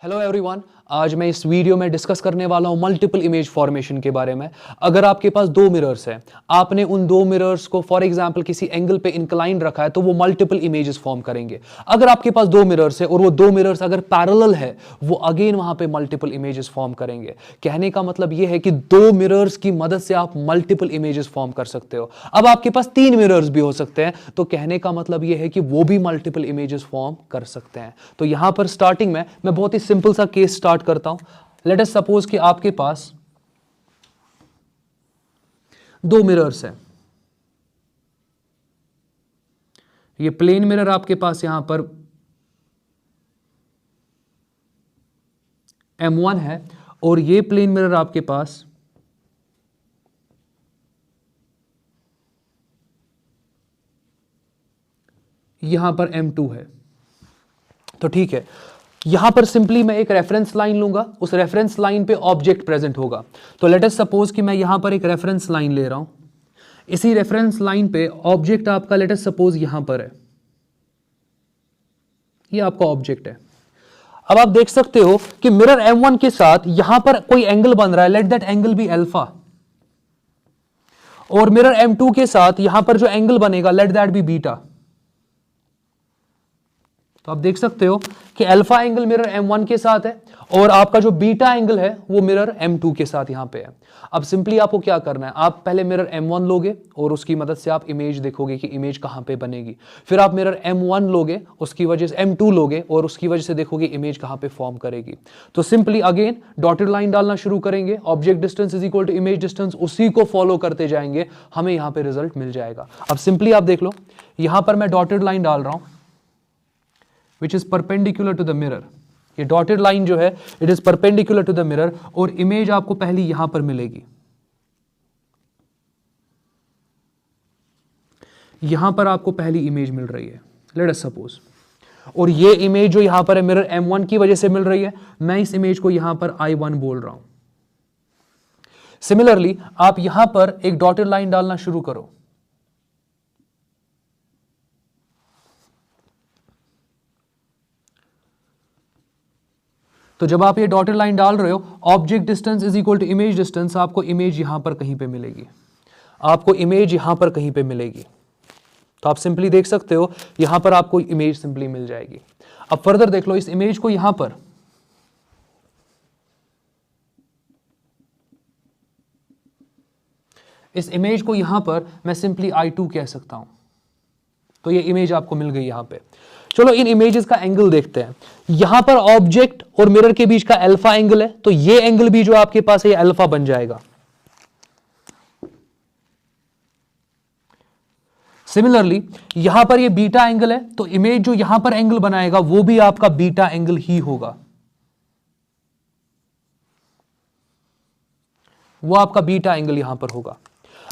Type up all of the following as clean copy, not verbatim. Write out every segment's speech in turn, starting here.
Hello everyone, आज मैं इस वीडियो में डिस्कस करने वाला हूं मल्टीपल इमेज फॉर्मेशन के बारे में। अगर आपके पास दो मिरर्स हैं, आपने उन दो मिरर्स को फॉर एग्जांपल किसी एंगल पे इंक्लाइन रखा है तो वो मल्टीपल इमेजेस फॉर्म करेंगे। अगर आपके पास दो मिरर्स है और वो दो मिरर्स अगर पैरेलल है, वो अगेन वहां पे मल्टीपल इमेजेस फॉर्म करेंगे। कहने का मतलब ये है कि दो मिरर्स की मदद से आप मल्टीपल इमेजेस फॉर्म कर सकते हो। अब आपके पास तीन मिरर्स भी हो सकते हैं, तो कहने का मतलब ये है कि वो भी मल्टीपल इमेजेस फॉर्म कर सकते हैं। तो यहां पर स्टार्टिंग में मैं बहुत ही सिंपल सा केस स्टार्ट करता हूं। लेट अस सपोज कि आपके पास दो मिरर्स हैं। ये प्लेन मिरर आपके पास यहां पर M1 है और ये प्लेन मिरर आपके पास यहां पर M2 है। तो ठीक है, यहां पर सिंपली मैं एक रेफरेंस लाइन लूंगा, उस रेफरेंस लाइन पे ऑब्जेक्ट प्रेजेंट होगा। तो लेट अस सपोज कि मैं यहां पर एक रेफरेंस लाइन ले रहा हूं। इसी रेफरेंस लाइन पे ऑब्जेक्ट आपका लेट अस सपोज यहां पर है, ये आपका ऑब्जेक्ट है। अब आप देख सकते हो कि मिरर M1 के साथ यहां पर कोई एंगल बन रहा है, let that angle be alpha. और मिरर M2 के साथ यहां पर जो एंगल बनेगा, लेट दैट बी बीटा। तो आप देख सकते हो कि अल्फा एंगल मिरर M1 के साथ है और आपका जो बीटा एंगल है वो मिरर M2 के साथ यहां पे है। अब सिंपली आपको क्या करना है, आप पहले मिरर M1 लोगे और उसकी मदद से आप इमेज देखोगे कि इमेज कहां पे बनेगी। फिर आप मिरर M1 लोगे, उसकी वजह से M2 लोगे और उसकी वजह से देखोगे इमेज कहां पे फॉर्म करेगी। तो सिंपली अगेन डॉटेड लाइन डालना शुरू करेंगे, object distance is equal to image distance, उसी को फॉलो करते जाएंगे, हमें यहां पे रिजल्ट मिल जाएगा। अब सिंपली आप देख लो, यहां पर मैं डॉटेड लाइन डाल रहा हूं which is perpendicular to the mirror। ये डॉटेड लाइन जो है it is perpendicular to the mirror और इमेज आपको पहली यहां पर मिलेगी। यहां पर आपको पहली इमेज मिल रही है, लेट अस सपोज। और ये इमेज जो यहां पर है मिरर M1 की वजह से मिल रही है, मैं इस इमेज को यहां पर I1 बोल रहा हूं। सिमिलरली आप यहां पर एक डॉटेड लाइन डालना शुरू करो। तो जब आप ये डॉटेड लाइन डाल रहे हो, object distance is equal to image distance, आपको इमेज यहां पर कहीं पे मिलेगी, आपको इमेज यहां पर कहीं पे मिलेगी। तो आप सिंपली देख सकते हो यहां पर आपको इमेज सिंपली मिल जाएगी। अब फर्दर देख लो, इस इमेज को यहां पर मैं सिंपली I2 कह सकता हूं। तो ये इमेज आपको मिल गई यहां पे। चलो इन इमेजेस का एंगल देखते हैं। यहां पर ऑब्जेक्ट और मिरर के बीच का अल्फा एंगल है, तो ये एंगल भी जो आपके पास है ये अल्फा बन जाएगा। सिमिलरली यहां पर ये बीटा एंगल है, तो इमेज जो यहां पर एंगल बनाएगा वो भी आपका बीटा एंगल ही होगा, वो आपका बीटा एंगल यहां पर होगा।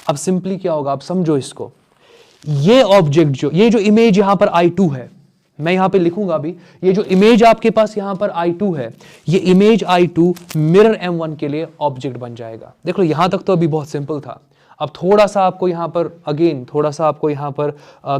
अब सिंपली क्या होगा, आप समझो इसको। ये ऑब्जेक्ट ये जो इमेज यहां पर I2 है, मैं यहां पे लिखूंगा भी, ये जो इमेज आपके पास यहां पर I2 है, ये इमेज I2 मिरर M1 के लिए ऑब्जेक्ट बन जाएगा। देख लो यहां तक तो अभी बहुत सिंपल था। अब थोड़ा सा आपको यहां पर थोड़ा सा आपको यहां पर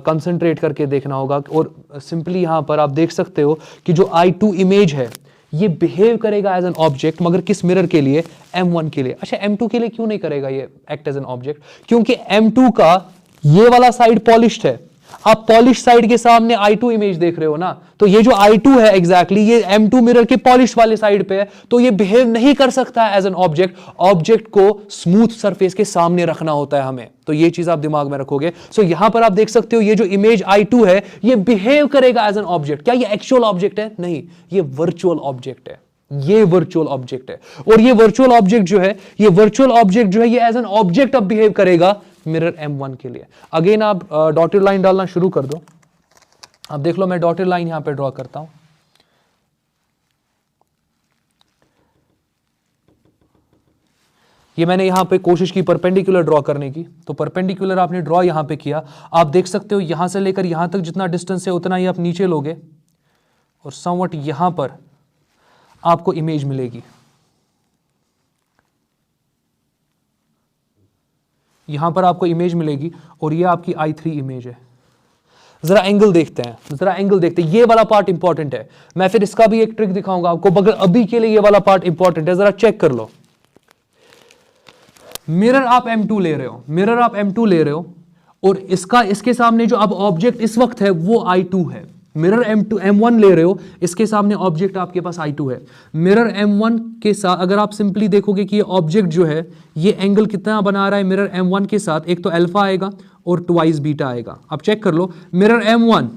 कंसंट्रेट करके देखना होगा। और सिंपली यहां पर आप देख सकते हो कि जो I2 इमेज है ये बिहेव करेगा एज एन ऑब्जेक्ट, मगर किस मिरर के लिए, M1 के लिए। अच्छा, M2 के लिए क्यों नहीं करेगा ये एक्ट एज एन ऑब्जेक्ट? क्योंकि M2 का ये वाला साइड पॉलिश्ड है। आप पॉलिश साइड के सामने I2 इमेज देख रहे हो ना, तो ये जो I2 है एग्जैक्टली ये M2 मिरर के पॉलिश वाले साइड पे है, तो ये बिहेव नहीं कर सकता एज एन ऑब्जेक्ट। ऑब्जेक्ट को स्मूथ सरफेस के सामने रखना होता है हमें, तो ये चीज आप दिमाग में रखोगे। सो यहां पर आप देख सकते हो ये जो इमेज I2 है ये बिहेव करेगा एज एन ऑब्जेक्ट। क्या ये एक्चुअल ऑब्जेक्ट है? नहीं, ये वर्चुअल ऑब्जेक्ट है, ये वर्चुअल ऑब्जेक्ट है। और ये वर्चुअल ऑब्जेक्ट जो है ये एज एन ऑब्जेक्ट अब बिहेव करेगा मिरर M1 के लिए। अगेन आप डॉटेड लाइन डालना शुरू कर दो। अब देख लो मैं डॉटेड लाइन यहां पे ड्रॉ करता हूं। ये मैंने यहां पे कोशिश की परपेंडिकुलर ड्रॉ करने की, तो परपेंडिकुलर आपने ड्रॉ यहां पे किया। आप देख सकते हो यहां से लेकर यहां तक जितना डिस्टेंस है उतना ही आप नीचे लोगे और समवट यहां पर आपको इमेज मिलेगी। यहां पर आपको इमेज मिलेगी और ये आपकी I3 इमेज है। जरा एंगल देखते हैं, जरा एंगल देखते हैं, ये वाला पार्ट इंपॉर्टेंट है। मैं फिर इसका भी एक ट्रिक दिखाऊंगा आपको, मगर अभी के लिए ये वाला पार्ट इंपॉर्टेंट है। जरा चेक कर लो, मिरर आप M2 ले रहे हो, मिरर आप M2 ले रहे हो, और इसका इसके सामने जो अब ऑब्जेक्ट इस वक्त है वो I2 है। मिरर M1 ले रहे हो, इसके सामने ऑब्जेक्ट आपके पास I2 है। मिरर M1 के साथ अगर आप सिंपली देखोगे कि ये ऑब्जेक्ट जो है ये एंगल कितना बना रहा है मिरर M1 के साथ, एक तो अल्फा आएगा और ट्वाइस बीटा आएगा। अब चेक कर लो, मिरर M1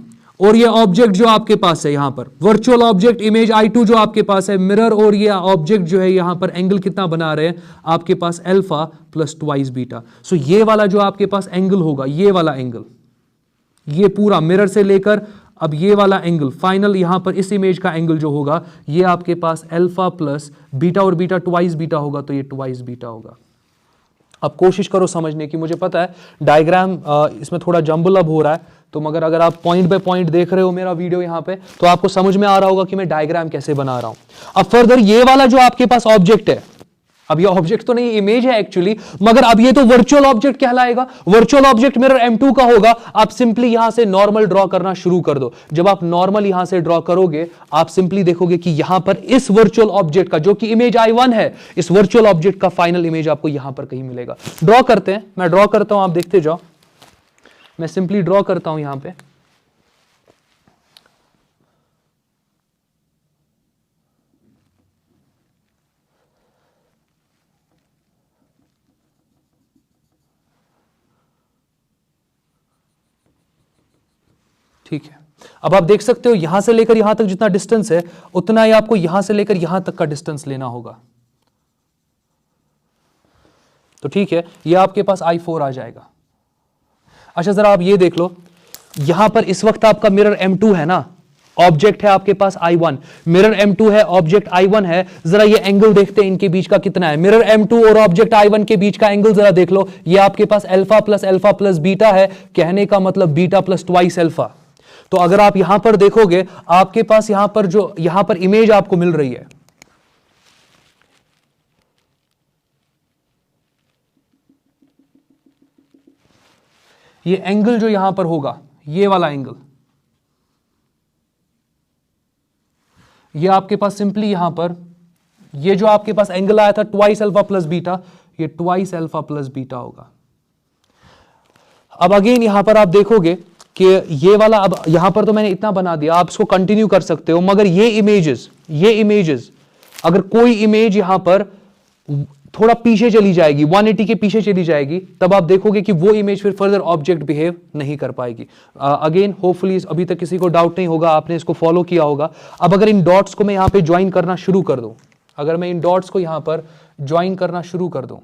और ये ऑब्जेक्ट जो आपके पास है यहां पर वर्चुअल ऑब्जेक्ट इमेज I2 जो आपके पास है, मिरर और ये ऑब्जेक्ट जो है यहां पर एंगल कितना बना रहे हैं आपके पास अल्फा प्लस ट्वाइस बीटा। सो ये वाला जो आपके पास एंगल होगा, ये वाला एंगल, ये पूरा मिरर से लेकर अब ये वाला एंगल फाइनल यहां पर इस इमेज का एंगल जो होगा ये आपके पास अल्फा प्लस बीटा, और बीटा ट्वाइस बीटा होगा तो ये ट्वाइस बीटा होगा। अब कोशिश करो समझने की, मुझे पता है डायग्राम इसमें थोड़ा जंबल अब हो रहा है, तो मगर अगर आप पॉइंट बाय पॉइंट देख रहे हो मेरा वीडियो यहाँ पे तो आपको समझ में आ रहा होगा कि मैं डायग्राम कैसे बना रहा हूं। अब फर्दर ये वाला जो आपके पास ऑब्जेक्ट है, अब ये ऑब्जेक्ट तो नहीं इमेज है एक्चुअली, मगर अब ये तो वर्चुअल ऑब्जेक्ट कहलाएगा। वर्चुअल ऑब्जेक्ट मिरर M2 का होगा। आप सिंपली यहां से नॉर्मल ड्रॉ करना शुरू कर दो। जब आप नॉर्मल यहां से ड्रॉ करोगे आप सिंपली देखोगे कि यहां पर इस वर्चुअल ऑब्जेक्ट का जो कि इमेज I1 है, इस वर्चुअल ऑब्जेक्ट का फाइनल इमेज आपको यहां पर कहीं मिलेगा। ड्रॉ करते हैं, मैं ड्रॉ करता हूं, आप देखते जाओ। मैं सिंपली ड्रॉ करता हूं यहां पे। ठीक है, अब आप देख सकते हो यहां से लेकर यहां तक जितना डिस्टेंस है उतना ही आपको यहां से लेकर यहां तक का डिस्टेंस लेना होगा। तो ठीक है, ये आपके पास I4 आ जाएगा। अच्छा जरा आप ये देख लो, यहां पर इस वक्त आपका मिरर M2 है ना, ऑब्जेक्ट है आपके पास I1, मिरर M2 है, ऑब्जेक्ट I1 है। जरा ये एंगल देखते हैं इनके बीच का कितना है। मिरर M2 और ऑब्जेक्ट I1 के बीच का एंगल जरा देख लो, ये आपके पास अल्फा प्लस बीटा है, कहने का मतलब बीटा प्लस ट्वाइस अल्फा। तो अगर आप यहां पर देखोगे आपके पास यहां पर जो यहां पर इमेज आपको मिल रही है, ये एंगल जो यहां पर होगा, ये वाला एंगल, ये आपके पास सिंपली यहां पर ये जो आपके पास एंगल आया था ट्वाइस अल्फा प्लस बीटा, ये ट्वाइस अल्फा प्लस बीटा होगा। अब अगेन यहां पर आप देखोगे कि ये वाला, अब यहां पर तो मैंने इतना बना दिया, आप इसको कंटिन्यू कर सकते हो, मगर ये इमेजेस अगर कोई इमेज यहां पर थोड़ा पीछे चली जाएगी, 180 के पीछे चली जाएगी, तब आप देखोगे कि वो इमेज फिर फर्दर ऑब्जेक्ट बिहेव नहीं कर पाएगी। अगेन होपफुली अभी तक किसी को डाउट नहीं होगा, आपने इसको फॉलो किया होगा। अब अगर इन डॉट्स को मैं यहां पे ज्वाइन करना शुरू कर दूं, अगर मैं इन डॉट्स को यहां पर ज्वाइन करना शुरू कर दूं,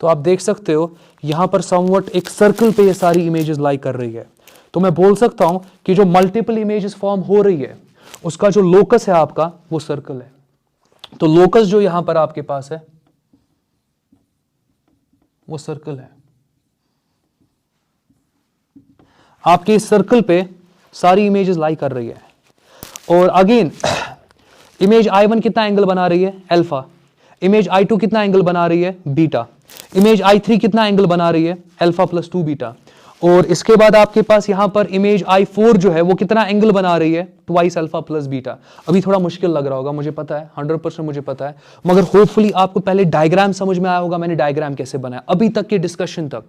तो आप देख सकते हो यहां पर समवट एक सर्कल पे ये सारी इमेजेस लाई कर रही है। तो मैं बोल सकता हूं कि जो मल्टीपल इमेजेस फॉर्म हो रही है उसका जो लोकस है आपका वो सर्कल है। तो लोकस जो यहां पर आपके पास है वो सर्कल है। आपके इस सर्कल पे सारी इमेजेस लाई कर रही है। और अगेन इमेज I1 कितना एंगल बना रही है, अल्फा। इमेज I2 कितना एंगल बना रही है, बीटा। इमेज I3 कितना एंगल बना रही है, अल्फा प्लस 2 बीटा। और इसके बाद आपके पास यहां पर इमेज I4 जो है वो कितना एंगल बना रही है, ट्वाइस अल्फा प्लस बीटा। अभी थोड़ा मुश्किल लग रहा होगा, मुझे पता है, 100% मुझे पता है, मगर होपफुली आपको पहले डायग्राम समझ में आया होगा मैंने डायग्राम कैसे बनाया। अभी तक के डिस्कशन तक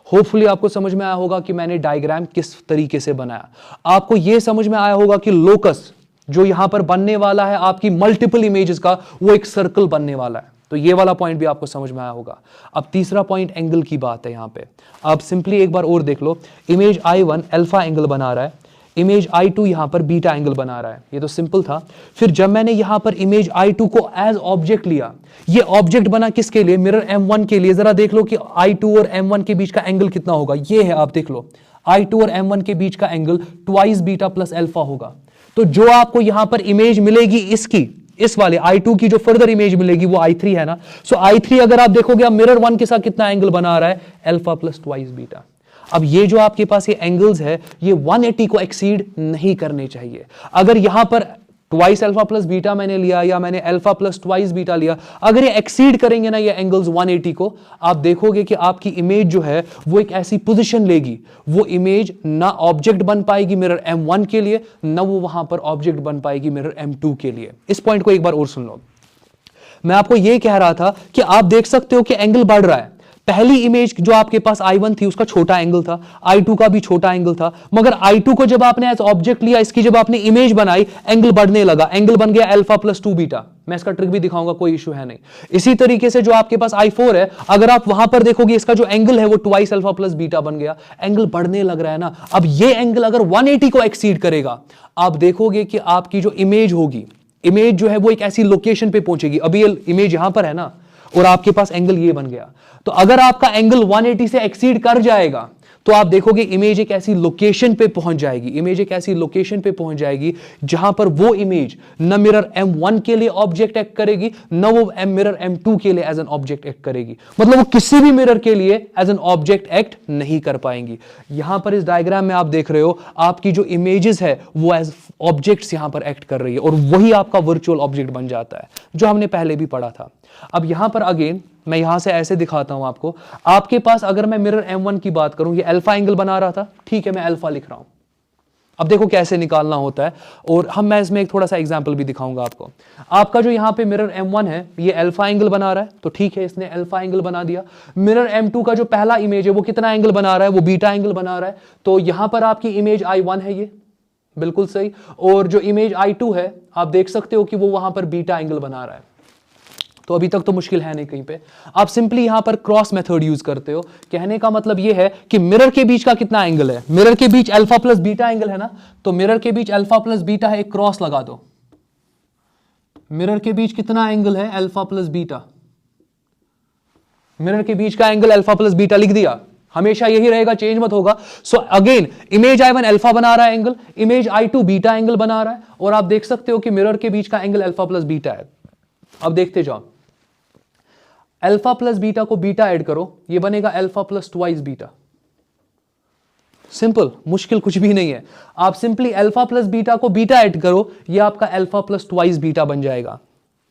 होपफुली आपको समझ में आया होगा कि मैंने डायग्राम किस तरीके से बनाया। आपको यह समझ में आया होगा कि लोकस जो यहां पर बनने वाला है आपकी मल्टीपल इमेजेस का, वो एक सर्कल बनने वाला है। तो ये वाला पॉइंट भी आपको समझ में आया होगा। अब तीसरा पॉइंट एंगल की बात है। यहां पे आप सिंपली एक बार और देख लो, इमेज I1 अल्फा एंगल बना रहा है, इमेज I2 यहां पर बीटा एंगल बना रहा है। ये तो सिंपल था। फिर जब मैंने यहां पर इमेज I2 को एज ऑब्जेक्ट लिया, ये ऑब्जेक्ट बना किसके लिए, मिरर M1 के लिए। जरा देख लो कि I2 और M1 के बीच का एंगल कितना होगा। ये है, आप देख लो I2 और M1 के बीच का angle twice beta plus alpha होगा। तो जो आपको यहां पर इमेज मिलेगी इसकी, इस वाले I2 की जो फर्दर इमेज मिलेगी वो I3 है ना। सो I3 अगर आप देखोगे अब मिरर 1 के साथ कितना एंगल बना रहा है, अल्फा प्लस ट्वाइस बीटा। अब ये जो आपके पास ये एंगल्स है ये 180 को एक्सीड नहीं करने चाहिए। अगर यहां पर ट्वाइस अल्फा प्लस बीटा मैंने लिया या मैंने अल्फा प्लस ट्वाइस बीटा लिया, अगर ये एक्सीड करेंगे ना ये एंगल्स 180 को, आप देखोगे कि आपकी इमेज जो है वो एक ऐसी पोजीशन लेगी, वो इमेज ना ऑब्जेक्ट बन पाएगी मिरर M1 के लिए, ना वो वहां पर ऑब्जेक्ट बन पाएगी मिरर M2 के लिए। इस पॉइंट को एक बार और सुन लो। मैं आपको यह कह रहा था कि आप देख सकते हो कि एंगल बढ़ रहा है। पहली इमेज जो आपके पास I1 थी उसका छोटा एंगल था, I2 का भी छोटा एंगल था, मगर I2 को जब आपने एज ऑब्जेक्ट लिया, इसकी जब आपने इमेज बनाई, एंगल बढ़ने लगा, एंगल बन गया अल्फा प्लस 2 बीटा। मैं इसका ट्रिक भी दिखाऊंगा, कोई इशू है नहीं। इसी तरीके से जो आपके पास I4 है, अगर आप वहां पर देखोगे इसका जो एंगल है वो ट्वाइस अल्फा प्लस बीटा बन गया, एंगल बढ़ने लग रहा है ना। अब ये एंगल अगर 180 को एक्सीड करेगा, आप देखोगे कि आपकी जो इमेज होगी, इमेज जो है वो एक ऐसी लोकेशन पे पहुंचेगी। अभी ये इमेज यहां पर है ना और आपके पास एंगल ये बन गया, तो अगर आपका एंगल 180 से एक्सीड कर जाएगा तो आप देखोगे इमेज एक ऐसी लोकेशन पे पहुंच जाएगी, इमेज एक ऐसी लोकेशन पे पहुंच जाएगी जहां पर वो इमेज न मिरर M1 के लिए ऑब्जेक्ट एक्ट करेगी, न वो मिरर M2 के लिए एज एन ऑब्जेक्ट एक्ट करेगी। मतलब वो किसी भी मिरर के लिए एज एन ऑब्जेक्ट एक्ट नहीं कर पाएंगी। यहां पर इस डायग्राम में आप देख रहे हो आपकी जो इमेजेस है वो एज ऑब्जेक्ट्स यहां पर एक्ट कर रही है और वही आपका वर्चुअल ऑब्जेक्ट बन जाता है, जो हमने पहले भी पढ़ा था। अब यहां पर अगेन मैं यहां से ऐसे दिखाता हूं आपको। आपके पास अगर मैं मिरर M1 की बात करूं, ये अल्फा एंगल बना रहा था, ठीक है, मैं अल्फा लिख रहा हूं। अब देखो कैसे निकालना होता है, और मैं इसमें एक थोड़ा सा एग्जांपल भी दिखाऊंगा आपको। आपका जो यहां पे मिरर M1 है ये अल्फा एंगल बना रहा है, तो ठीक है, इसने अल्फा एंगल बना दिया। मिरर M2 का जो पहला इमेज है वो कितना एंगल बना रहा है, वो बीटा एंगल बना रहा है। तो यहां पर आपकी इमेज I1 है, ये बिल्कुल सही। और जो इमेज I2 है आप देख सकते हो कि वो वहां पर बीटा एंगल बना रहा है। तो अभी तक तो मुश्किल है नहीं कहीं पे। आप सिंपली यहां पर क्रॉस मेथड यूज करते हो। कहने का मतलब यह है कि मिरर के बीच का कितना एंगल है, मिरर के बीच अल्फा प्लस बीटा एंगल है ना, तो मिरर के बीच अल्फा प्लस बीटा है, एक क्रॉस लगा दो। मिरर के बीच कितना एंगल है, अल्फा प्लस बीटा। मिरर के बीच का एंगल अल्फा प्लस बीटा लिख दिया, हमेशा यही रहेगा, चेंज मत होगा। So again image I1 alpha बना रहा है angle, image I2 beta angle बना रहा है, और आप देख सकते हो कि मिरर के बीच का एंगल अल्फा प्लस बीटा है। अब देखते जाओ, अल्फा प्लस बीटा को बीटा ऐड करो, ये बनेगा alpha plus twice beta. Simple, मुश्किल कुछ भी नहीं है। आप सिंपली अल्फा प्लस बीटा को बीटा ऐड करो, ये आपका अल्फा प्लस ट्वाइस बीटा बन जाएगा।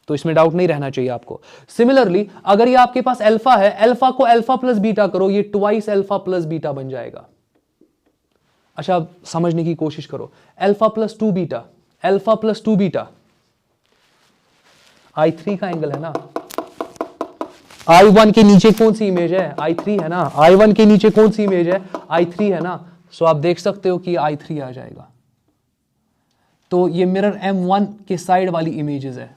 तो इसमें डाउट नहीं रहना चाहिए आपको। सिमिलरली अगर ये आपके पास अल्फा है, अल्फा को अल्फा प्लस बीटा करो, ये ट्वाइस अल्फा प्लस बीटा बन जाएगा। अच्छा, समझने की कोशिश करो, alpha plus 2 beta, alpha plus 2 beta I3 का एंगल है ना। I1 के नीचे कौन सी इमेज है, I3 है ना। I1 के नीचे कौन सी इमेज है, I3 है ना। सो आप देख सकते हो कि I3 आ जाएगा। तो ये मिरर M1 के साइड वाली इमेजेस है,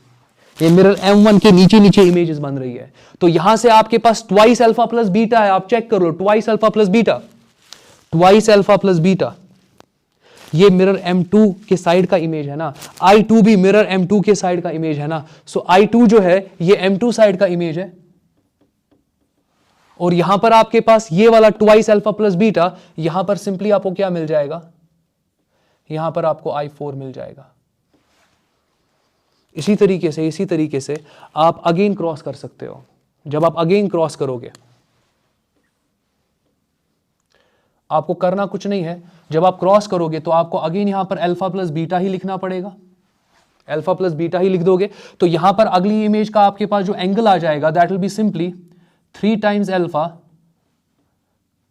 ये मिरर M1 के नीचे नीचे इमेजेस बन रही है। तो यहां से आपके पास ट्वाइस अल्फा प्लस बीटा है, आप चेक कर लो, twice alpha plus beta, twice alpha plus beta, ये मिरर M2 के साइड का इमेज है ना। I2 भी मिरर M2 के साइड का इमेज है ना। सो I2 जो है ये M2 साइड का इमेज है, और यहां पर आपके पास ये वाला ट्वाइस अल्फा प्लस बीटा, यहां पर सिंपली आपको क्या मिल जाएगा, यहां पर आपको I4 मिल जाएगा। इसी तरीके से आप अगेन क्रॉस कर सकते हो। जब आप अगेन क्रॉस करोगे, आपको करना कुछ नहीं है, जब आप क्रॉस करोगे तो आपको अगेन यहां पर अल्फा प्लस बीटा ही लिखना पड़ेगा, अल्फा प्लस बीटा ही लिख दोगे। तो यहां पर अगली इमेज का आपके पास जो एंगल आ जाएगा, that will be simply 3 times alpha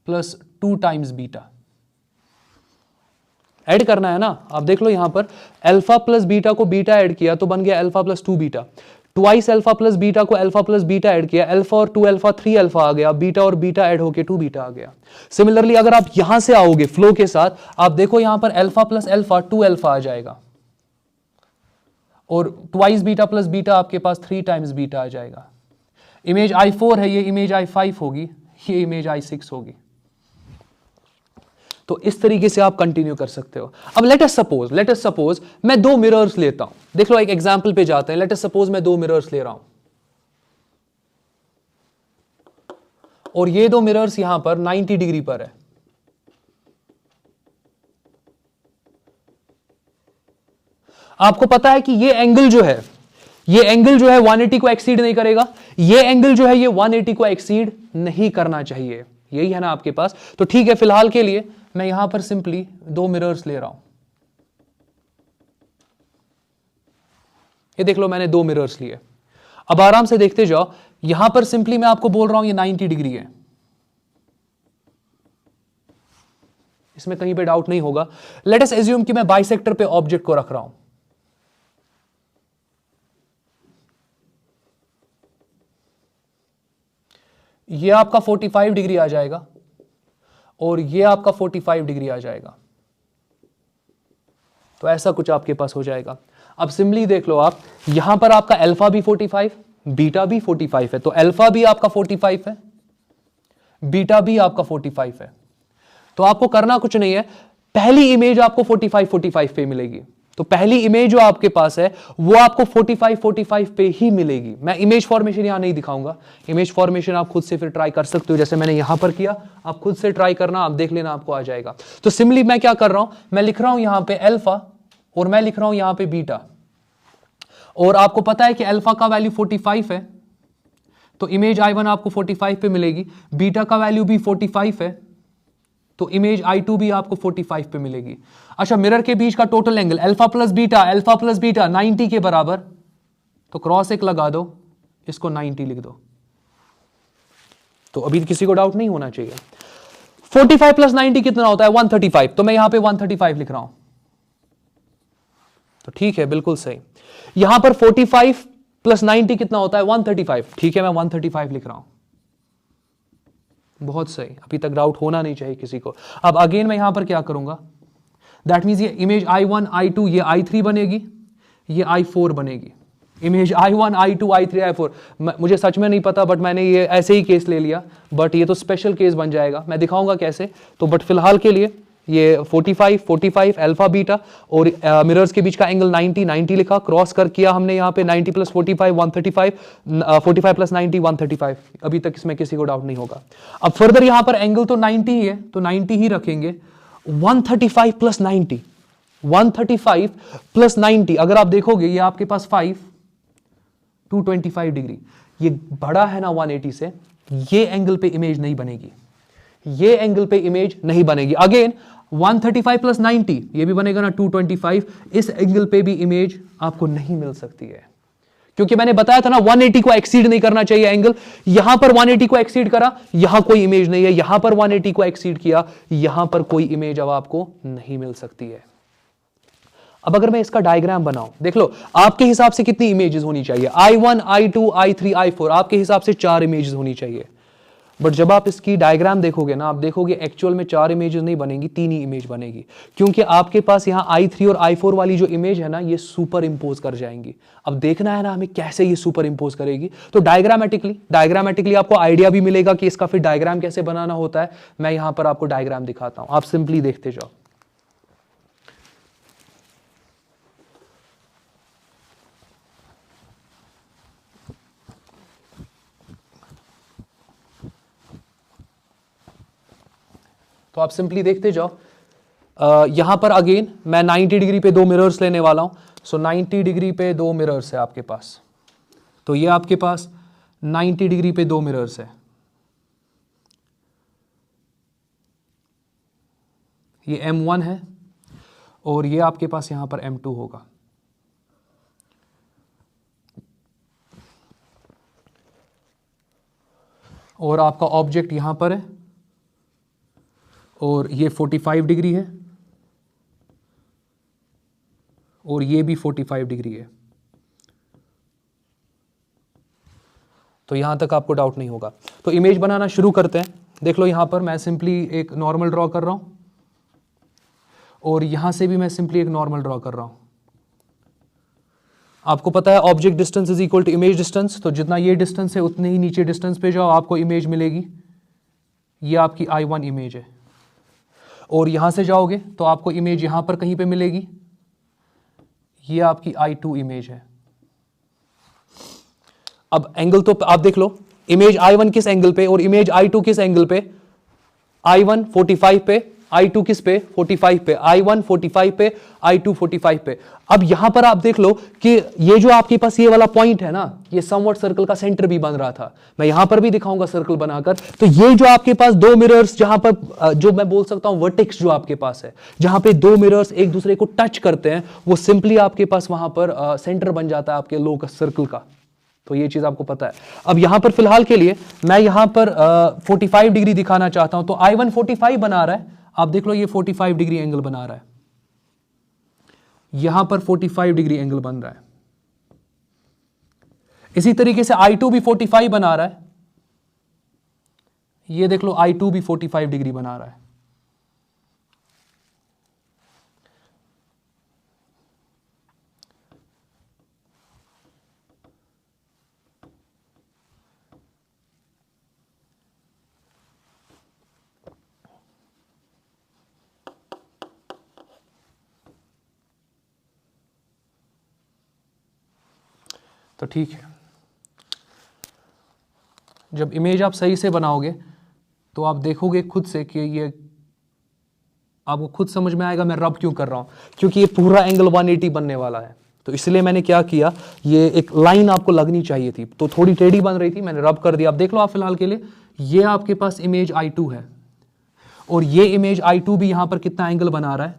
plus 2 times beta. Add करना है ना। आप देख लो यहां पर अल्फा प्लस बीटा को बीटा ऐड किया तो बन गया alpha plus 2 beta. Twice alpha plus beta को अल्फा प्लस बीटा ऐड किया, अल्फा और 2 अल्फा 3 अल्फा आ गया, बीटा और बीटा ऐड होके 2 बीटा आ गया। सिमिलरली अगर आप यहां से आओगे फ्लो के साथ, आप देखो यहां पर अल्फा प्लस अल्फा 2 अल्फा आ जाएगा, और ट्वाइस बीटा प्लस बीटा आपके पास 3 टाइम्स बीटा आ जाएगा। इमेज I4 है, ये इमेज I5 होगी, ये इमेज I6 होगी। तो इस तरीके से आप कंटिन्यू कर सकते हो। अब लेट अस सपोज मैं 2 मिरर्स लेता हूं। देख लो एक एग्जांपल पे जाते हैं। लेट अस सपोज मैं 2 मिरर्स ले रहा हूं, और ये 2 मिरर्स यहां पर 90 डिग्री पर है। आपको पता है कि ये एंगल जो है ये एंगल जो है 180 को एक्सीड नहीं करेगा, ये एंगल जो है ये 180 को एक्सीड नहीं करना चाहिए, यही है ना आपके पास। तो ठीक है, फिलहाल के लिए मैं यहां पर सिंपली 2 मिरर्स ले रहा हूं। ये देख लो, मैंने 2 मिरर्स लिए। अब आराम से देखते जाओ, यहां पर सिंपली मैं आपको बोल रहा हूं ये 90 डिग्री है, इसमें कहीं पे डाउट नहीं होगा। लेट अस एज्यूम कि मैं बाइसेक्टर पे ऑब्जेक्ट को रख रहा हूं। ये आपका 45 डिग्री आ जाएगा और ये आपका 45 डिग्री आ जाएगा, तो ऐसा कुछ आपके पास हो जाएगा। अब सिंपली देख लो आप, यहां पर आपका अल्फा भी 45, बीटा भी 45 है, तो अल्फा भी आपका 45 है, बीटा भी आपका 45 है। तो आपको करना कुछ नहीं है, पहली इमेज आपको 45 पे मिलेगी। तो पहली इमेज जो आपके पास है वो आपको 45 पे ही मिलेगी। मैं इमेज फॉर्मेशन यहां नहीं दिखाऊंगा, इमेज फॉर्मेशन आप खुद से फिर ट्राई कर सकते हो, जैसे मैंने यहां पर किया, आप खुद से ट्राई करना, आप देख लेना, आपको आ जाएगा। तो सिंपली मैं क्या कर रहा हूं, मैं लिख रहा हूं यहां पे अल्फा और मैं लिख रहा हूं यहां पे बीटा, और आपको पता है कि अल्फा का वैल्यू 45 है, तो इमेज I1 आपको 45 पे मिलेगी, बीटा का वैल्यू भी 45 है, तो इमेज I2 भी आपको 45 पे मिलेगी। अच्छा, मिरर के बीच का total angle alpha plus beta 90 के बराबर, तो क्रॉस एक लगा दो, इसको 90 लिख दो। तो अभी किसी को डाउट नहीं होना चाहिए। 45 प्लस 90 कितना होता है, 135, तो मैं यहां पे 135 लिख रहा हूं। तो ठीक है, बिल्कुल सही। यहां पर 45 प्लस 90 कितना होता है, 135, ठीक है, मैं 135 लिख रहा हूं। बहुत सही, अभी तक डाउट होना नहीं चाहिए किसी को। अब अगेन मैं यहां पर क्या करूंगा, दैट मीन्स ये इमेज I1 I2 ये I3 बनेगी, ये I4 बनेगी। Image I1 I2 I3 I4, मुझे सच में नहीं पता, बट मैंने ये ऐसे ही केस ले लिया, बट ये तो स्पेशल केस बन जाएगा, मैं दिखाऊंगा कैसे। तो बट फिलहाल के लिए ये 45 अल्फा बीटा और मिरर्स के बीच का एंगल 90 लिखा, क्रॉस कर किया हमने यहाँ पे 90 प्लस 45 135, 45 प्लस 90 135। अभी तक इसमें किसी को डाउट नहीं होगा। अब फर्दर यहाँ पर एंगल तो 90 ही है, तो 90 ही रखेंगे। 135 प्लस 90, 135 प्लस 90, अगर आप देखोगे ये आपके पास 5 225 डिग्री, ये बड़ा है ना 180 से, ये एंगल पे इमेज नहीं बनेगी, ये एंगल पे इमेज नहीं बनेगी। अगेन 135 प्लस 90 ये भी बनेगा ना 225, इस एंगल पे भी इमेज आपको नहीं मिल सकती है, क्योंकि मैंने बताया था ना 180 को एक्सीड नहीं करना चाहिए एंगल। यहां पर 180 को एक्सीड करा, यहां कोई इमेज नहीं है, यहां पर 180 को एक्सीड किया, यहां पर कोई इमेज अब आपको नहीं मिल सकती है। अब अगर मैं इसका डायग्राम बनाऊं, देख लो आपके हिसाब से कितनी इमेजेस होनी चाहिए, I1 I2 I3 I4, आपके हिसाब से 4 इमेजेस होनी चाहिए। बट जब आप इसकी डायग्राम देखोगे ना, आप देखोगे एक्चुअल में 4 इमेजेस नहीं बनेंगी, 3 ही इमेज बनेगी, क्योंकि आपके पास यहाँ I3 और I4 वाली जो इमेज है ना, ये सुपर इंपोज कर जाएंगी। अब देखना है ना हमें कैसे ये सुपर इंपोज करेगी। तो डायग्रामेटिकली आपको आइडिया भी मिलेगा कि इसका फिर डायग्राम कैसे बनाना होता है। मैं यहां पर आपको डायग्राम दिखाता हूं, आप सिंपली देखते जाओ। तो आप सिंपली देखते जाओ। यहां पर अगेन मैं 90 डिग्री पे 2 मिरर्स लेने वाला हूं। सो 90 डिग्री पे 2 मिरर्स है आपके पास, तो ये आपके पास 90 डिग्री पे 2 मिरर्स है। ये M1 है और ये आपके पास यहां पर M2 होगा। और आपका ऑब्जेक्ट यहां पर है और ये 45 डिग्री है और ये भी 45 डिग्री है। तो यहां तक आपको डाउट नहीं होगा। तो इमेज बनाना शुरू करते हैं। देख लो यहां पर मैं सिंपली एक नॉर्मल ड्रॉ कर रहा हूं और यहां से भी मैं सिंपली एक नॉर्मल ड्रॉ कर रहा हूं। आपको पता है object distance is equal to image distance, तो जितना ये डिस्टेंस है उतने ही नीचे डिस्टेंस पे जाओ, आपको इमेज मिलेगी। ये आपकी I1 इमेज है और यहां से जाओगे तो आपको इमेज यहां पर कहीं पे मिलेगी, ये आपकी I2 इमेज है। अब एंगल तो आप देख लो, इमेज I1 किस एंगल पे और इमेज I2 किस एंगल पे। I1 45 पे I2 किस पे 45 पे, I1 45 पे, I2 45 पे। अब यहां पर आप देख लो कि ये जो आपके पास ये वाला पॉइंट है ना, ये समवॉट सर्कल का सेंटर भी बन रहा था। मैं यहां पर भी दिखाऊंगा सर्कल बनाकर। तो ये जो आपके पास दो मिरर्स जहां पर जो मैं बोल सकता हूं वर्टेक्स जो आपके पास है, जहां पे दो मिरर्स एक दूसरे को टच करते हैं, वो सिंपली आपके पास वहां पर सेंटर बन जाता है आपके लोकस सर्कल का। तो ये चीज आपको पता है। अब यहां पर फिलहाल के लिए मैं यहां पर 45 डिग्री दिखाना चाहता हूं। तो I1 45 बना रहा है, आप देख लो ये 45 डिग्री एंगल बना रहा है, यहां पर 45 डिग्री एंगल बन रहा है। इसी तरीके से I2 भी 45 बना रहा है, ये देख लो I2 भी 45 डिग्री बना रहा है। तो ठीक है, जब इमेज आप सही से बनाओगे तो आप देखोगे खुद से कि ये आपको खुद समझ में आएगा मैं रब क्यों कर रहा हूं, क्योंकि ये पूरा एंगल 180 बनने वाला है। तो इसलिए मैंने क्या किया, ये एक लाइन आपको लगनी चाहिए थी, तो थोड़ी टेढ़ी बन रही थी, मैंने रब कर दिया। आप देख लो, आप फिलहाल के लिए ये आपके पास इमेज I2 है और ये इमेज I2 भी यहां पर कितना एंगल बना रहा है,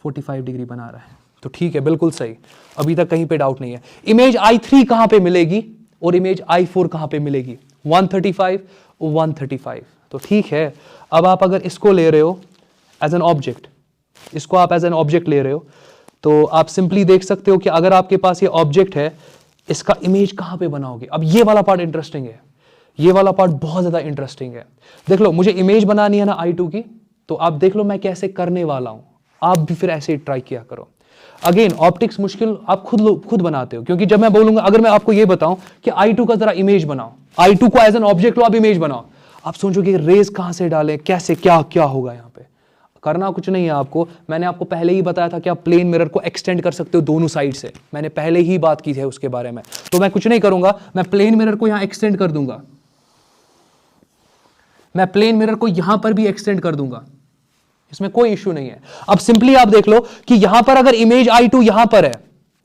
45 डिग्री बना रहा है। तो ठीक है, बिल्कुल सही, अभी तक कहीं पे डाउट नहीं है। इमेज I3 कहां पे मिलेगी और इमेज I4 कहां पे मिलेगी, 135 और 135। तो ठीक है, अब आप अगर इसको ले रहे हो एज एन ऑब्जेक्ट, इसको आप एज एन ऑब्जेक्ट ले रहे हो, तो आप सिंपली देख सकते हो कि अगर आपके पास ये ऑब्जेक्ट है, इसका इमेज कहां पे बनाओगे। अब ये वाला पार्ट इंटरेस्टिंग है, ये वाला पार्ट बहुत ज्यादा इंटरेस्टिंग है। देख लो, मुझे इमेज बनानी है ना I2 की, तो आप देख लो मैं कैसे करने वाला हूं, आप भी फिर ऐसे ट्राई किया करो। अगेन ऑप्टिक्स मुश्किल आप खुद बनाते हो, क्योंकि जब मैं बोलूंगा, अगर मैं आपको ये बताऊं कि I2 का जरा इमेज बनाओ, I2 को एज एन ऑब्जेक्ट लो, आप इमेज बनाओ, आप सोचोगे रेज कहां से डालें, कैसे, क्या क्या होगा। यहां पे करना कुछ नहीं है आपको, मैंने आपको पहले ही बताया था कि आप प्लेन मिरर को एक्सटेंड कर सकते हो दोनों साइड से, मैंने पहले ही बात की है उसके बारे में। तो मैं कुछ नहीं करूंगा, मैं प्लेन मिरर को यहां एक्सटेंड कर दूंगा, मैं प्लेन मिरर को यहां पर भी एक्सटेंड कर दूंगा, इसमें कोई इश्यू नहीं है। अब सिंपली आप देख लो कि यहां पर अगर इमेज I2 यहां पर है,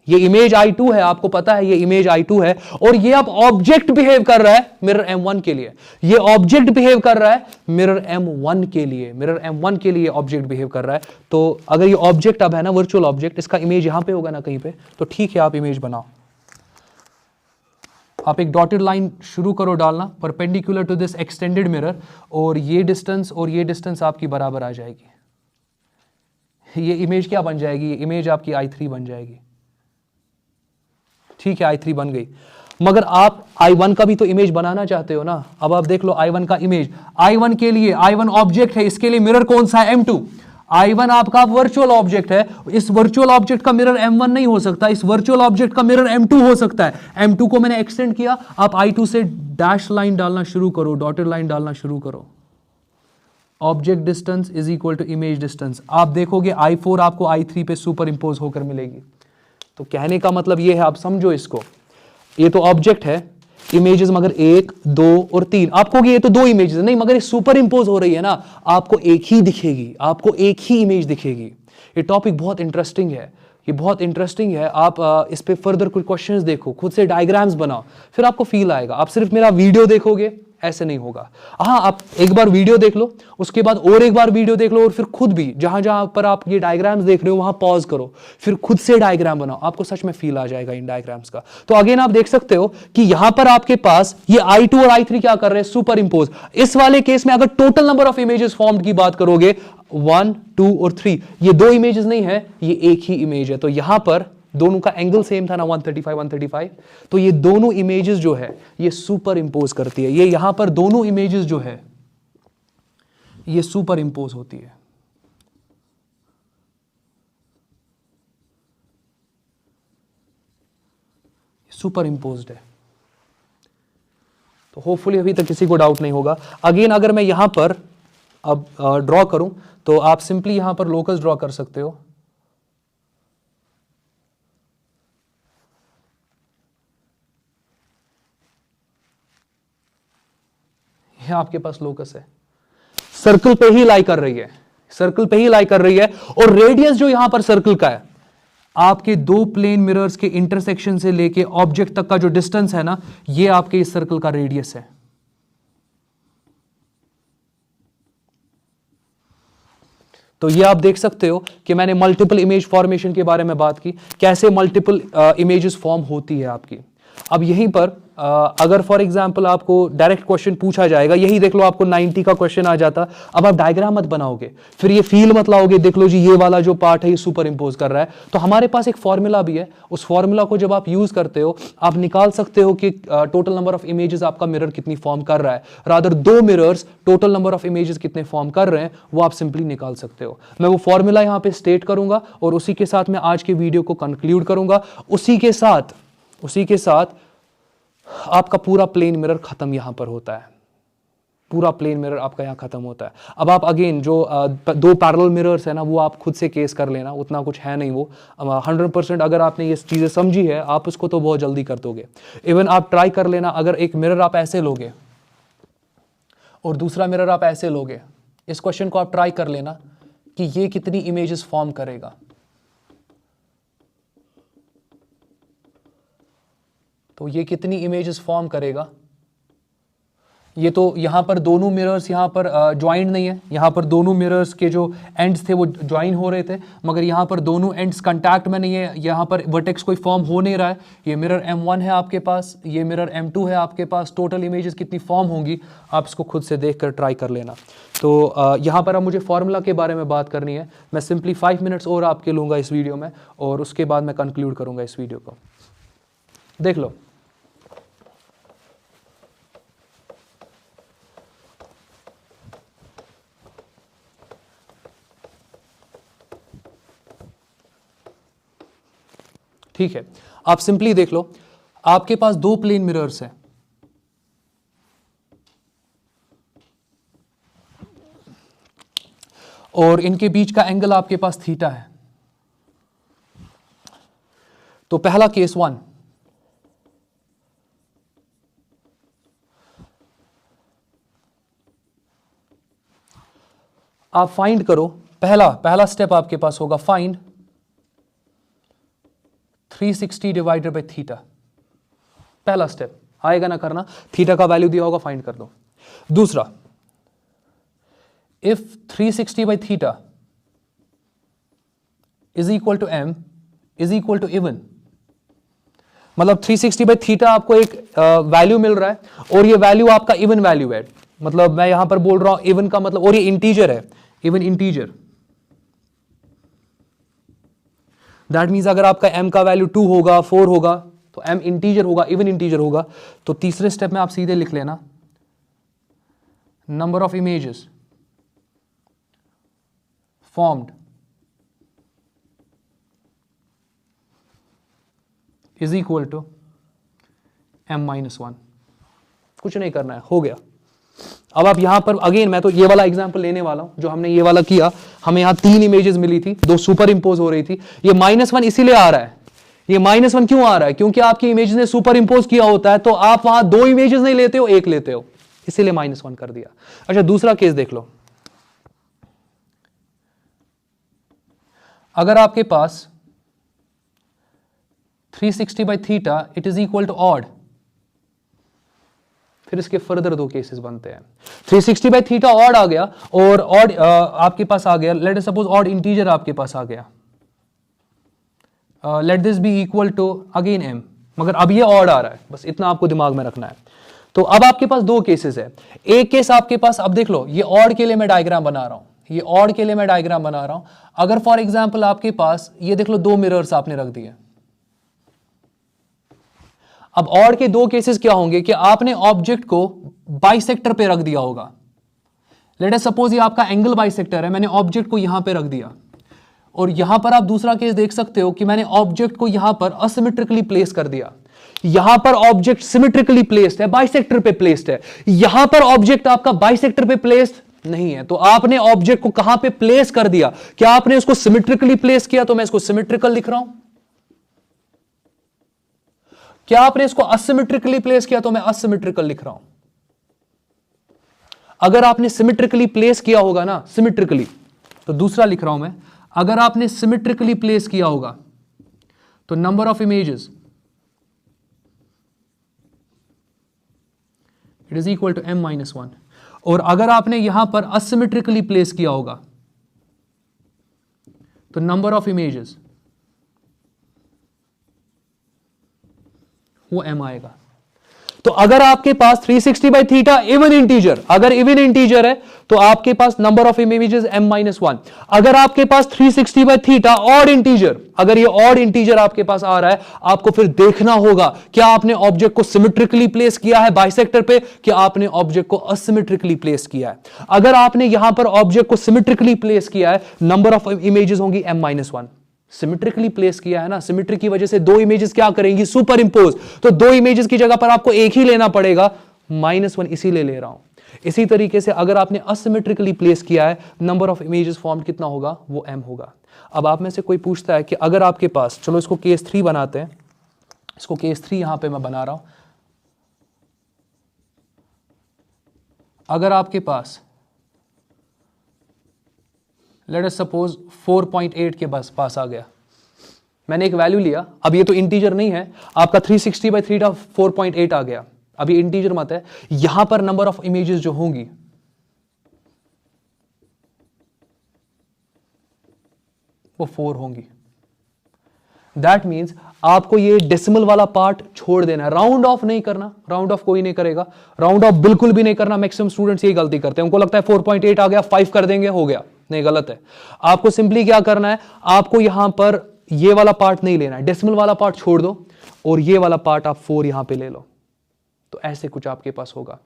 ये इमेज I2 है, आपको पता है ये इमेज I2 है, और ये अब ऑब्जेक्ट बिहेव कर रहा है मिरर M1 के लिए, ये ऑब्जेक्ट बिहेव कर रहा है मिरर M1 के लिए, मिरर M1 के लिए ऑब्जेक्ट बिहेव कर रहा है। तो अगर ये ऑब्जेक्ट अब है ना वर्चुअल ऑब्जेक्ट, इसका इमेज यहां पे होगा ना कहीं पे, तो ठीक है आप इमेज बनाओ। आप एक डॉटेड लाइन शुरू करो डालना perpendicular to this extended mirror, और ये डिस्टेंस आपकी बराबर आ जाएगी। ये इमेज क्या बन जाएगी, ये इमेज आपकी I3 बन जाएगी। ठीक है, I3 बन गई, मगर आप I1 का भी तो इमेज बनाना चाहते हो ना। अब आप देख लो I1 का इमेज, I1 के लिए, I1 ऑब्जेक्ट है, इसके लिए मिरर कौन सा है, M2। I1 आपका वर्चुअल ऑब्जेक्ट है, इस वर्चुअल ऑब्जेक्ट का मिरर M1 नहीं हो सकता, इस वर्चुअल ऑब्जेक्ट का मिरर M2 हो सकता है। M2 को मैंने एक्सटेंड किया, आप I2 से डैश लाइन डालना शुरू करो, डॉटेड लाइन डालना शुरू करो। Object distance is equal to image distance, आप देखोगे I4 आपको I3 पे सुपर इंपोज होकर मिलेगी। तो कहने का मतलब ये है, आप समझो इसको, ये तो ऑब्जेक्ट है, इमेजेस मगर 1 2 और 3, आपको ये तो दो इमेजेस नहीं, मगर ये सुपर इंपोज हो रही है ना, आपको एक ही दिखेगी, आपको एक ही इमेज दिखेगी। ये टॉपिक बहुत इंटरेस्टिंग है, ये बहुत इंटरेस्टिंग है। आप इस पे फर्दर कुछ क्वेश्चंस देखो, खुद से डायग्राम्स बनाओ, फिर आपको फील आएगा। आप सिर्फ मेरा वीडियो देखोगे ऐसे नहीं होगा। हाँ, आप एक बार वीडियो देख लो, उसके बाद और एक बार वीडियो देख लो, और फिर खुद भी जहां जहां पर आप ये डायग्राम्स देख रहे हो वहां पॉज करो, फिर खुद से डायग्राम बनाओ, आपको सच में फील आ जाएगा इन डायग्राम्स का। तो अगेन आप देख सकते हो कि यहां पर आपके पास ये I2 और I3 क्या कर रहे हैं, सुपर इंपोज। इस वाले केस में अगर total number of images formed की बात करोगे 1 2 और 3, ये दो इमेजेस नहीं है, ये एक ही इमेज है। तो यहां पर दोनों का एंगल सेम था ना, 135, तो ये दोनों इमेजेस जो है ये सुपर इंपोज करती है। ये यहां पर दोनों इमेजेस जो है ये सुपर इंपोज होती है। सुपर इंपोज्ड है। तो होपफुली अभी तक किसी को डाउट नहीं होगा। अगेन अगर मैं यहां पर अब ड्रॉ करूं, तो आप सिंपली यहां पर लोकस ड्रॉ कर सकते हो। यह आपके पास लोकस है। सर्कल पे ही लाई कर रही है, सर्कल पे ही लाई कर रही है। और रेडियस जो यहां पर सर्कल का है, आपके दो प्लेन मिरर्स के इंटरसेक्शन से लेके ऑब्जेक्ट तक का जो डिस्टेंस है ना, ये आपके इस सर्कल का रेडियस है। तो ये आप देख सकते हो कि मैंने मल्टीपल इमेज फॉर्मेशन के बारे में बात की, कैसे मल्टीपल इमेजेस फॉर्म होती है आपकी। अब यहीं पर अगर फॉर एग्जांपल आपको डायरेक्ट क्वेश्चन पूछा जाएगा, यही देख लो आपको 90 का क्वेश्चन आ जाता, अब आप डायग्राम मत बनाओगे, फिर ये फील मत लाओगे, देख लो जी ये वाला जो पार्ट है ये सुपर इंपोज कर रहा है। तो हमारे पास एक फॉर्मूला भी है, उस फॉर्मूला को जब आप यूज करते हो आप निकाल सकते हो कि टोटल नंबर ऑफ इमेजेस आपका मिरर कितनी फॉर्म कर रहा है, रादर दो mirrors total number of images कितने फॉर्म कर रहे हैं वो आप सिंपली निकाल सकते हो। मैं वो फॉर्मूला यहां पे स्टेट करूंगा और उसी के साथ मैं आज के वीडियो को कंक्लूड करूंगा। उसी के साथ आपका पूरा प्लेन मिरर खत्म यहां पर होता है, पूरा प्लेन मिरर आपका यहां खत्म होता है। अब आप अगेन जो दो पैरेलल मिरर्स है ना, वो आप खुद से केस कर लेना, उतना कुछ है नहीं वो। 100% अगर आपने ये चीजें समझी है आप उसको तो बहुत जल्दी कर दोगे। इवन आप ट्राई कर लेना, अगर एक मिरर आप ऐसे लोगे और दूसरा मिरर आप ऐसे लोगे, इस क्वेश्चन को आप ट्राई कर लेना कि ये कितनी इमेजेस फॉर्म करेगा। तो ये कितनी इमेजेस फॉर्म करेगा। ये तो यहां पर दोनों मिरर्स यहां पर ज्वाइंट नहीं है, यहां पर दोनों मिरर्स के जो एंड्स थे वो ज्वाइन हो रहे थे, मगर यहां पर दोनों एंड्स कांटेक्ट में नहीं है, यहां पर वर्टेक्स कोई फॉर्म हो नहीं रहा है। ये मिरर M1 है आपके पास, ये मिरर M2 है आपके पास। टोटल इमेजेस कितनी फॉर्म होंगी आप इसको खुद से देख कर ट्राई कर लेना। तो यहाँ पर अब मुझे फॉर्मूला के बारे में बात करनी है। मैं सिंपली 5 मिनट्स और आपके लूँगा इस वीडियो में और उसके बाद मैं कंक्लूड करूँगा इस वीडियो को। देख लो, ठीक है, आप सिंपली देख लो, आपके पास दो प्लेन मिरर्स हैं, और इनके बीच का एंगल आपके पास थीटा है। तो पहला केस 1, आप फाइंड करो, पहला स्टेप आपके पास होगा फाइंड 360 डिवाइडेड बाय थीटा। पहला स्टेप आएगा ना करना, थीटा का वैल्यू दिया होगा, फाइंड कर दो। दूसरा, if 360 by theta is equal to m is equal to even, मतलब 360 बाय थीटा आपको एक वैल्यू मिल रहा है और ये वैल्यू आपका इवन वैल्यू है। मतलब मैं यहां पर बोल रहा हूं इवन का मतलब, और ये इंटीजर है, इवन इंटीजर। दैट मीन्स अगर आपका m का वैल्यू 2 होगा, 4 होगा, तो m इंटीजर होगा, इवन इंटीजर होगा। तो तीसरे स्टेप में आप सीधे लिख लेना number of images formed is equal to m-1। कुछ नहीं करना है, हो गया। अब आप यहां पर अगेन, मैं तो ये वाला एग्जांपल लेने वाला हूं जो हमने ये वाला किया। हमें यहां 3 इमेजेस मिली थी, 2 सुपर इंपोज हो रही थी। ये -1 इसीलिए आ रहा है। ये -1 क्यों आ रहा है? क्योंकि आपकी इमेजेस ने सुपर इंपोज किया होता है, तो आप वहां 2 इमेजेस नहीं लेते हो, 1 लेते हो, इसीलिए -1 कर दिया। अच्छा, दूसरा केस देख लो। अगर आपके पास 360 by theta it is equal to odd, फिर इसके फर्दर 2 केसेस बनते हैं। 360 बाय थीटा ऑड आ गया और ऑड आपके पास आ गया, let us suppose odd integer आपके पास आ गया, let this be equal to again m, मगर अब ये ऑड आ रहा है, बस इतना आपको दिमाग में रखना है। तो अब आपके पास 2 केसेस है। एक केस आपके पास, अब देख लो, ये ऑड के लिए मैं डायग्राम बना रहा हूं, ये ऑड के लिए मैं डायग्राम बना रहा हूं। अगर फॉर एग्जांपल आपके पास ये देख लो 2 मिरर्स आपने रख दिए। अब ऑड के 2 केसेस क्या होंगे कि आपने ऑब्जेक्ट को बाइसेक्टर पे रख दिया होगा। लेट अस सपोज ये आपका एंगल बाइसेक्टर है, मैंने ऑब्जेक्ट को यहां पे रख दिया, और यहां पर आप दूसरा केस देख सकते हो कि मैंने ऑब्जेक्ट को यहां पर असिमेट्रिकली प्लेस कर दिया। यहां पर ऑब्जेक्ट सिमेट्रिकली प्लेस्ड है, बाइसेक्टर पे प्लेस्ड है। यहां पर ऑब्जेक्ट आपका बाइसेक्टर पे प्लेस्ड नहीं है, तो आपने ऑब्जेक्ट को कहां पे प्लेस कर दिया? क्या आपने उसको सिमेट्रिकली प्लेस किया? तो मैं इसको सिमेट्रिकल लिख रहा हूं। क्या आपने इसको असिमेट्रिकली प्लेस किया? तो मैं असिमेट्रिकल लिख रहा हूं। अगर आपने सिमेट्रिकली प्लेस किया होगा ना, सिमेट्रिकली, तो दूसरा लिख रहा हूं मैं, अगर आपने सिमेट्रिकली प्लेस किया होगा तो number of images it is equal to m-1, और अगर आपने यहां पर असिमेट्रिकली प्लेस किया होगा तो नंबर ऑफ इमेजेस वो m आएगा। तो अगर आपके पास 360/θ इवन इंटीजर, अगर इवन इंटीजर है तो आपके पास नंबर ऑफ इमेजेस m-1। अगर आपके पास 360/θ ऑड इंटीजर, अगर ये ऑड इंटीजर आपके पास आ रहा है, आपको फिर देखना होगा क्या आपने ऑब्जेक्ट को सिमेट्रिकली प्लेस किया है बाइसेक्टर पे, कि आपने ऑब्जेक्ट को असिमेट्रिकली प्लेस किया है। अगर आपने यहां पर ऑब्जेक्ट को सिमेट्रिकली प्लेस किया है, नंबर ऑफ इमेजेस होंगी m-1। सिमेट्रिकली प्लेस किया है ना, सिमेट्री की वजह से दो इमेजेस क्या करेंगी, सुपर इंपोज, तो दो इमेजेस की जगह पर आपको एक ही लेना पड़ेगा, -1 इसीलिए ले रहा हूं। इसी तरीके से अगर आपने असिमेट्रिकली प्लेस किया है, नंबर ऑफ इमेजेस फॉर्म कितना होगा, वो m होगा। अब आप में से कोई पूछता है कि अगर आपके पास, चलो इसको केस 3 बनाते हैं, इसको केस 3 यहां पे मैं बना रहा हूं, अगर आपके पास लेट अस सपोज 4.8 के पास आ गया, मैंने एक वैल्यू लिया, अब ये तो इंटीजर नहीं है, आपका 360/θ 4.8 आ गया, अब ये इंटीजर मत है, यहां पर नंबर ऑफ इमेजेस जो होंगी वो 4 होंगी। दैट मीन्स आपको ये डेसिमल वाला पार्ट छोड़ देना है, राउंड ऑफ नहीं करना, राउंड ऑफ कोई नहीं करेगा, राउंड ऑफ बिल्कुल भी नहीं करना। मैक्सिमम स्टूडेंट्स यही गलती करते हैं, उनको लगता है 4.8 आ गया 5 कर देंगे हो गया, नहीं, गलत है। आपको सिंपली क्या करना है, आपको यहां पर ये वाला पार्ट नहीं लेना है, डेसिमल वाला पार्ट छोड़ दो और ये वाला पार्ट आप 4 यहां पे ले लो, तो ऐसे कुछ आपके पास होगा।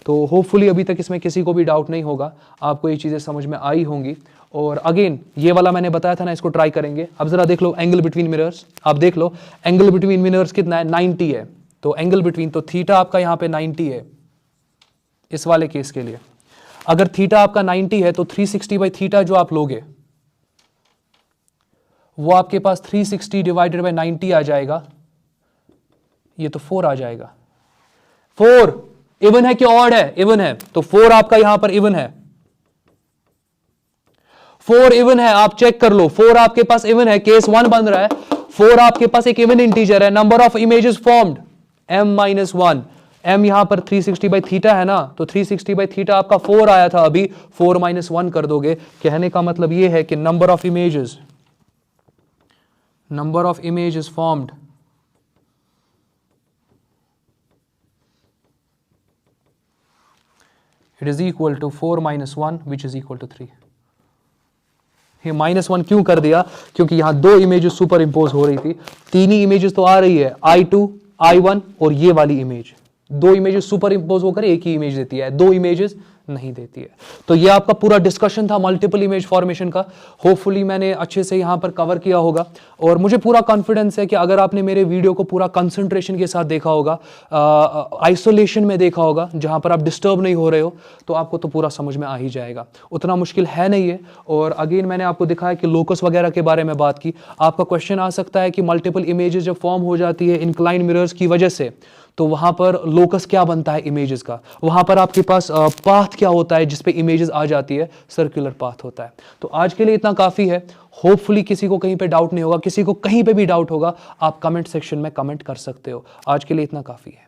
तो होपफुली अभी तक इसमें किसी को भी डाउट नहीं होगा, आपको ये चीजें समझ में आई होंगी। और अगेन ये वाला मैंने बताया था ना, इसको ट्राई करेंगे। अब जरा देख लो एंगल बिटवीन मिरर्स, आप देख लो एंगल बिटवीन मिरर्स कितना है, 90 है, तो एंगल बिटवीन, तो थीटा आपका यहां पे 90 है इस वाले केस के लिए। अगर थीटा आपका 90 है तो 360/θ जो आप लोगे वो आपके पास 360 डिवाइडेड बाय 90 आ जाएगा, ये तो 4 आ जाएगा। 4 इवन है कि ऑड है, इवन है, तो 4 आपका यहां पर इवन है, 4 इवन है, आप चेक कर लो, 4 आपके पास इवन है, केस 1 बन रहा है, 4 आपके पास एक इवन इंटीजर है, number of images formed m-1, m यहां पर 360/θ है ना, तो 360/θ आपका 4 आया था अभी, 4 - 1 कर दोगे। कहने का मतलब यह है कि number of images formed it is equal to 4 - 1 which is equal to 3। ये -1 क्यों कर दिया, क्योंकि यहां दो इमेजेस सुपर इंपोज हो रही थी, तीन ही इमेजेस तो आ रही है, I2 I1 और ये वाली इमेज, दो इमेजेस सुपर इंपोज होकर एक ही इमेज देती है, दो इमेजेस नहीं देती है। तो ये आपका पूरा डिस्कशन था मल्टीपल इमेज फॉर्मेशन का, होपफुली मैंने अच्छे से यहां पर कवर किया होगा। और मुझे पूरा कॉन्फिडेंस है कि अगर आपने मेरे वीडियो को पूरा कंसंट्रेशन के साथ देखा होगा, आइसोलेशन में देखा होगा, जहां पर आप डिस्टर्ब नहीं हो रहे हो, तो आपको तो पूरा समझ में आ ही जाएगा, उतना मुश्किल है नहीं है। और अगेन मैंने आपको दिखाया कि लोकस वगैरह के बारे में बात की। आपका क्वेश्चन आ सकता है कि मल्टीपल इमेजेस जब फॉर्म हो जाती है इंक्लाइन मिरर्स की वजह से, तो वहां पर लोकस क्या बनता है इमेजेस का, वहां पर आपके पास पाथ क्या होता है जिसपे इमेजेस आ जाती है, सर्कुलर पाथ होता है। तो आज के लिए इतना काफी है, होपफुली किसी को कहीं पे डाउट नहीं होगा, किसी को कहीं पे भी डाउट होगा आप कमेंट सेक्शन में कमेंट कर सकते हो। आज के लिए इतना काफी है।